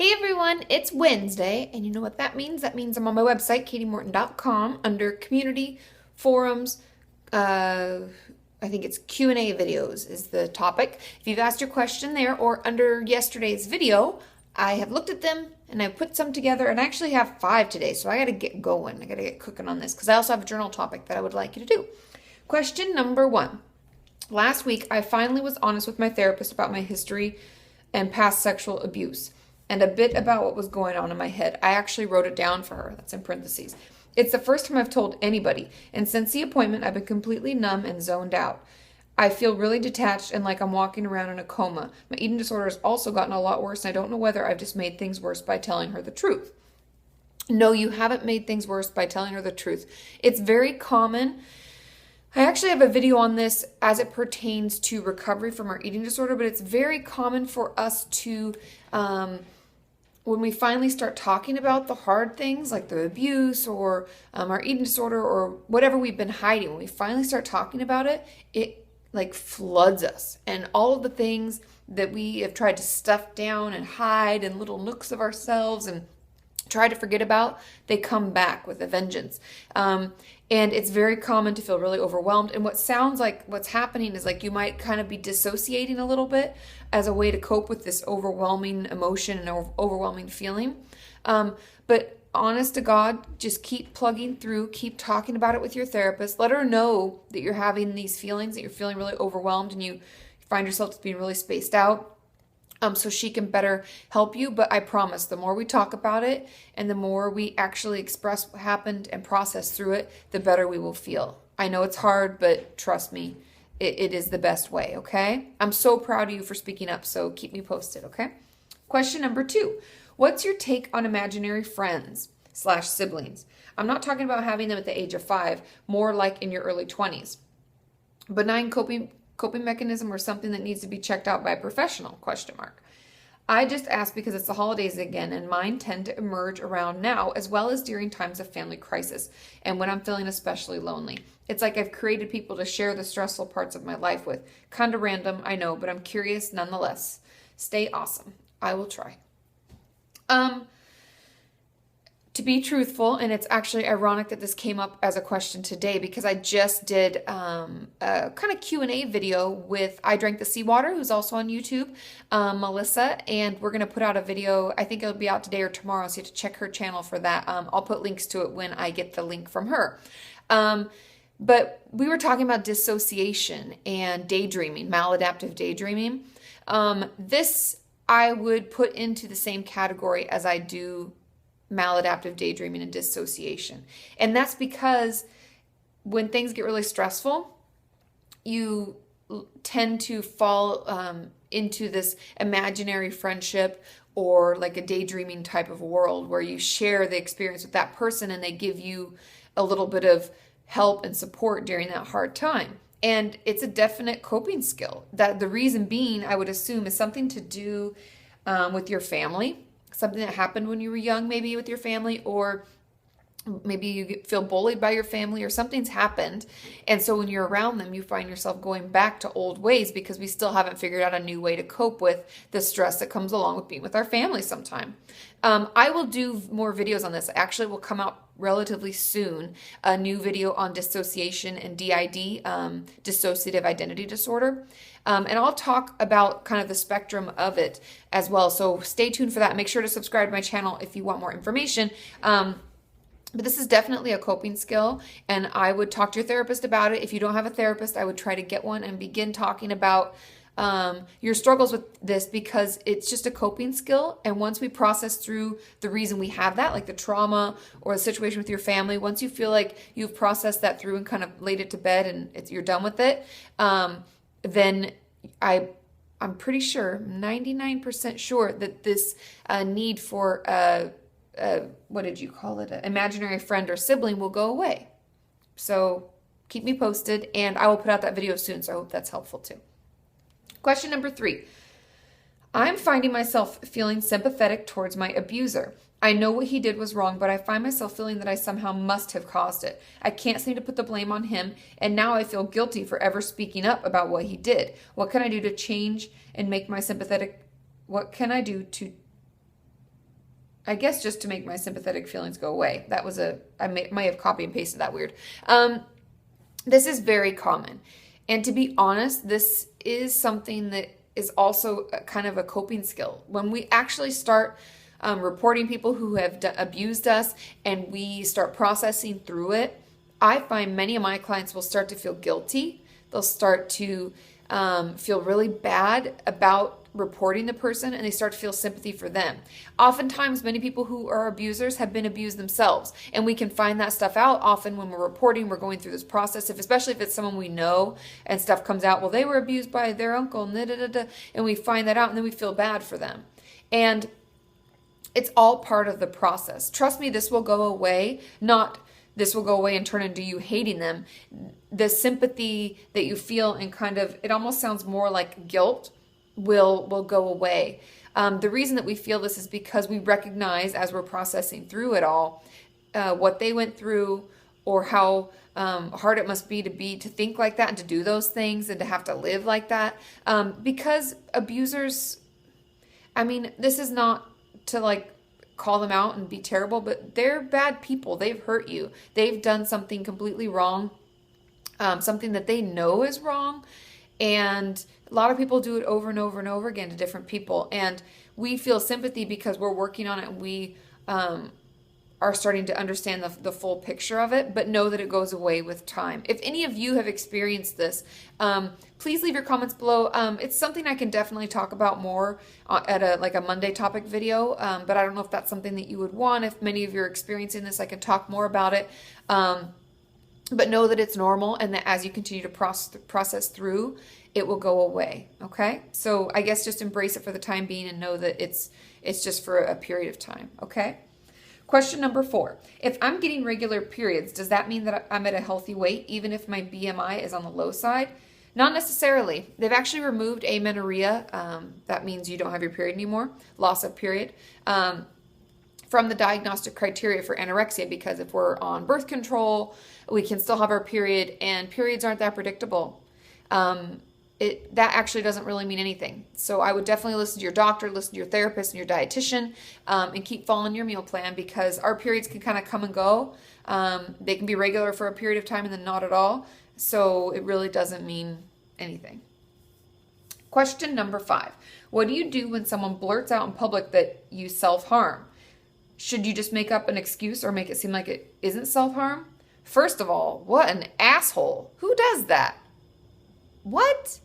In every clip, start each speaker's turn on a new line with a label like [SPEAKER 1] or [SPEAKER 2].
[SPEAKER 1] Hey everyone, it's Wednesday, and you know what that means? That means I'm on my website, katiemorton.com, under community, forums, I think it's Q&A videos is the topic. If you've asked your question there or under yesterday's video, I have looked at them and I put some together, and I actually have 5 today, so I gotta get going. I gotta get cooking on this because I also have a journal topic that I would like you to do. Question number 1. Last week, I finally was honest with my therapist about my history and past sexual abuse and a bit about what was going on in my head. I actually wrote it down for her. That's in parentheses. It's the first time I've told anybody, and since the appointment, I've been completely numb and zoned out. I feel really detached and like I'm walking around in a coma. My eating disorder has also gotten a lot worse, and I don't know whether I've just made things worse by telling her the truth. No, you haven't made things worse by telling her the truth. It's very common. I actually have a video on this as it pertains to recovery from our eating disorder, but it's very common for us to, when we finally start talking about the hard things like the abuse or our eating disorder or whatever we've been hiding, when we finally start talking about it, it like floods us. And all of the things that we have tried to stuff down and hide in little nooks of ourselves and try to forget about, they come back with a vengeance. And it's very common to feel really overwhelmed. And what sounds like what's happening is like you might kind of be dissociating a little bit as a way to cope with this overwhelming emotion and overwhelming feeling. But honest to God, just keep plugging through, keep talking about it with your therapist. Let her know that you're having these feelings, that you're feeling really overwhelmed and you find yourself just being really spaced out. So she can better help you. But I promise, the more we talk about it and the more we actually express what happened and process through it, the better we will feel. I know it's hard, but trust me, it is the best way, okay? I'm so proud of you for speaking up, so keep me posted, okay? Question number 2. What's your take on imaginary friends/siblings? I'm not talking about having them at the age of 5, more like in your early 20s. Benign coping mechanism or something that needs to be checked out by a professional, ? I just ask because it's the holidays again, and mine tend to emerge around now as well as during times of family crisis and when I'm feeling especially lonely. It's like I've created people to share the stressful parts of my life with. Kind of random, I know, but I'm curious nonetheless. Stay awesome. I will try. To be truthful, and it's actually ironic that this came up as a question today because I just did a kind of Q&A video with I Drank the Seawater, who's also on YouTube, Melissa, and we're going to put out a video. I think it'll be out today or tomorrow, so you have to check her channel for that. I'll put links to it when I get the link from her. But we were talking about dissociation and daydreaming, maladaptive daydreaming. This I would put into the same category as I do maladaptive daydreaming and dissociation. And that's because when things get really stressful, you tend to fall into this imaginary friendship or like a daydreaming type of world where you share the experience with that person and they give you a little bit of help and support during that hard time. And it's a definite coping skill. That the reason being, I would assume, is something to do with your family. Something that happened when you were young, maybe with your family, or maybe you feel bullied by your family or something's happened. And so when you're around them, you find yourself going back to old ways because we still haven't figured out a new way to cope with the stress that comes along with being with our family sometime. I will do more videos on this. Actually, will come out relatively soon, a new video on dissociation and DID, dissociative identity disorder. And I'll talk about kind of the spectrum of it as well. So stay tuned for that. Make sure to subscribe to my channel if you want more information. But this is definitely a coping skill, and I would talk to your therapist about it. If you don't have a therapist, I would try to get one and begin talking about your struggles with this because it's just a coping skill. And once we process through the reason we have that, like the trauma or the situation with your family, once you feel like you've processed that through and kind of laid it to bed and you're done with it, then I'm pretty sure, 99% sure that this need for what did you call it? An imaginary friend or sibling will go away. So keep me posted, and I will put out that video soon, so I hope that's helpful too. Question number 3. I'm finding myself feeling sympathetic towards my abuser. I know what he did was wrong, but I find myself feeling that I somehow must have caused it. I can't seem to put the blame on him, and now I feel guilty for ever speaking up about what he did. What can I do to change and make my sympathetic... What can I do to I guess just to make my sympathetic feelings go away. That was might have copy and pasted that weird. This is very common. And to be honest, this is something that is also kind of a coping skill. When we actually start reporting people who have abused us and we start processing through it, I find many of my clients will start to feel guilty. They'll start to feel really bad about reporting the person, and they start to feel sympathy for them. Oftentimes, many people who are abusers have been abused themselves, and we can find that stuff out often when we're reporting. We're going through this process, especially if it's someone we know, and stuff comes out, well, they were abused by their uncle, and we find that out, and then we feel bad for them. And it's all part of the process. Trust me, this will go away. Not this will go away and turn into you hating them. The sympathy that you feel, and kind of, it almost sounds more like guilt, will go away. The reason that we feel this is because we recognize, as we're processing through it all, what they went through, or how hard it must be to think like that and to do those things and to have to live like that. Because abusers, I mean, this is not to like call them out and be terrible, but they're bad people. They've hurt you. They've done something completely wrong, something that they know is wrong. And a lot of people do it over and over and over again to different people. And we feel sympathy because we're working on it, and we are starting to understand the full picture of it, but know that it goes away with time. If any of you have experienced this, please leave your comments below. It's something I can definitely talk about more at a Monday topic video, but I don't know if that's something that you would want. If many of you are experiencing this, I can talk more about it. But know that it's normal, and that as you continue to process through, it will go away, okay? So I guess just embrace it for the time being and know that it's just for a period of time, okay? Question number 4. If I'm getting regular periods, does that mean that I'm at a healthy weight even if my BMI is on the low side? Not necessarily. They've actually removed amenorrhea. That means you don't have your period anymore, loss of period, from the diagnostic criteria for anorexia, because if we're on birth control, we can still have our period, and periods aren't that predictable. That actually doesn't really mean anything. So I would definitely listen to your doctor, listen to your therapist and your dietitian, and keep following your meal plan, because our periods can kind of come and go. They can be regular for a period of time and then not at all. So it really doesn't mean anything. Question number 5. What do you do when someone blurts out in public that you self-harm? Should you just make up an excuse or make it seem like it isn't self-harm? First of all, what an asshole. Who does that? What?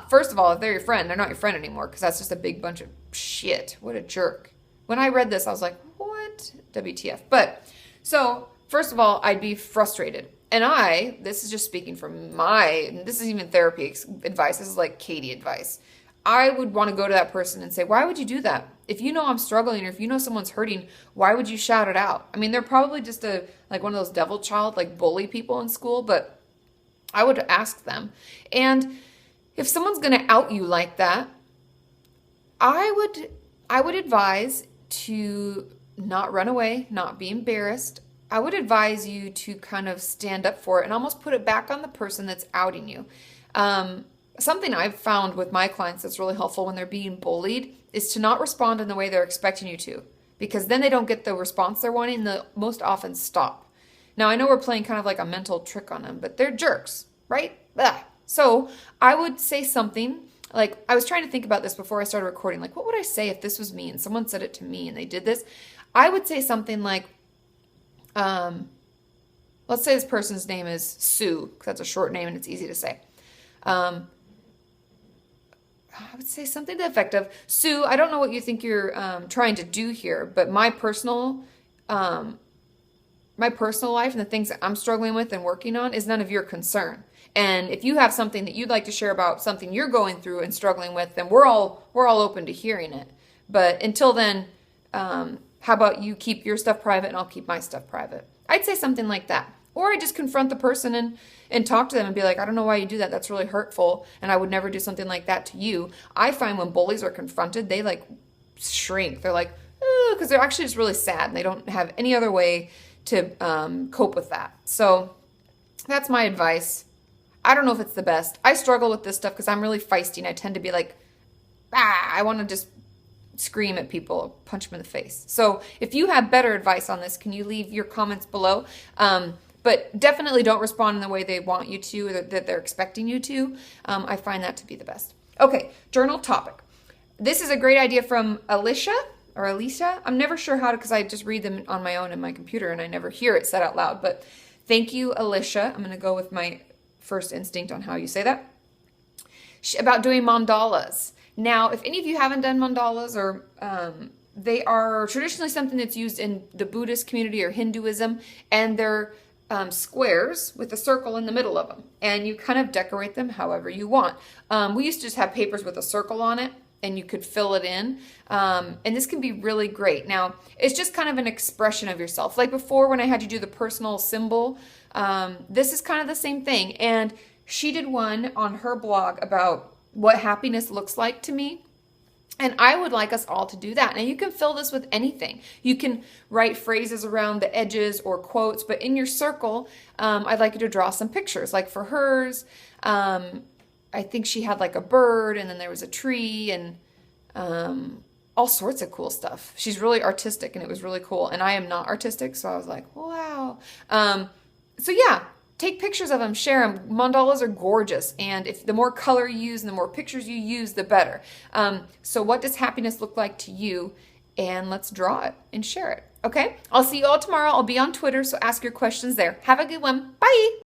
[SPEAKER 1] First of all, if they're your friend, they're not your friend anymore, because that's just a big bunch of shit. What a jerk. When I read this, I was like, what? WTF. But, so, first of all, I'd be frustrated. And this is just speaking from this is even therapy advice. This is like Katie advice. I would want to go to that person and say, why would you do that? If you know I'm struggling, or if you know someone's hurting, why would you shout it out? I mean, they're probably just like one of those devil child, like bully people in school, but I would ask them. And if someone's going to out you like that, I would advise to not run away, not be embarrassed. I would advise you to kind of stand up for it and almost put it back on the person that's outing you. Something I've found with my clients that's really helpful when they're being bullied is to not respond in the way they're expecting you to, because then they don't get the response they're wanting, and they'll most often stop. Now, I know we're playing kind of like a mental trick on them, but they're jerks, right? Ugh. So I would say something like, I was trying to think about this before I started recording, like, what would I say if this was me and someone said it to me and they did this? I would say something like, let's say this person's name is Sue, because that's a short name and it's easy to say. I would say something to the effect of, Sue, I don't know what you think you're trying to do here, but my personal life and the things that I'm struggling with and working on is none of your concern. And if you have something that you'd like to share about something you're going through and struggling with, then we're all open to hearing it. But until then, how about you keep your stuff private and I'll keep my stuff private? I'd say something like that. Or I just confront the person and talk to them and be like, I don't know why you do that. That's really hurtful. And I would never do something like that to you. I find when bullies are confronted, they like shrink. They're like, because they're actually just really sad and they don't have any other way to cope with that. So that's my advice. I don't know if it's the best. I struggle with this stuff because I'm really feisty and I tend to be like, I want to just scream at people, punch them in the face. So if you have better advice on this, can you leave your comments below? But definitely don't respond in the way they want you to, or that they're expecting you to. I find that to be the best. Okay, journal topic. This is a great idea from Alicia. I'm never sure how to, because I just read them on my own in my computer and I never hear it said out loud. But thank you, Alicia. I'm going to go with my first instinct on how you say that. About doing mandalas. Now, if any of you haven't done mandalas, or they are traditionally something that's used in the Buddhist community or Hinduism, and they're squares with a circle in the middle of them, and you kind of decorate them however you want. We used to just have papers with a circle on it, and you could fill it in, and this can be really great. Now, it's just kind of an expression of yourself. Like before, when I had you do the personal symbol, this is kind of the same thing, and she did one on her blog about what happiness looks like to me. And I would like us all to do that. Now, you can fill this with anything. You can write phrases around the edges or quotes, but in your circle, I'd like you to draw some pictures. Like for hers, I think she had like a bird, and then there was a tree, and all sorts of cool stuff. She's really artistic, and it was really cool. And I am not artistic, so I was like, wow. So yeah. Take pictures of them, share them. Mandalas are gorgeous, and if the more color you use and the more pictures you use, the better. So what does happiness look like to you? And let's draw it and share it, okay? I'll see you all tomorrow. I'll be on Twitter, so ask your questions there. Have a good one. Bye!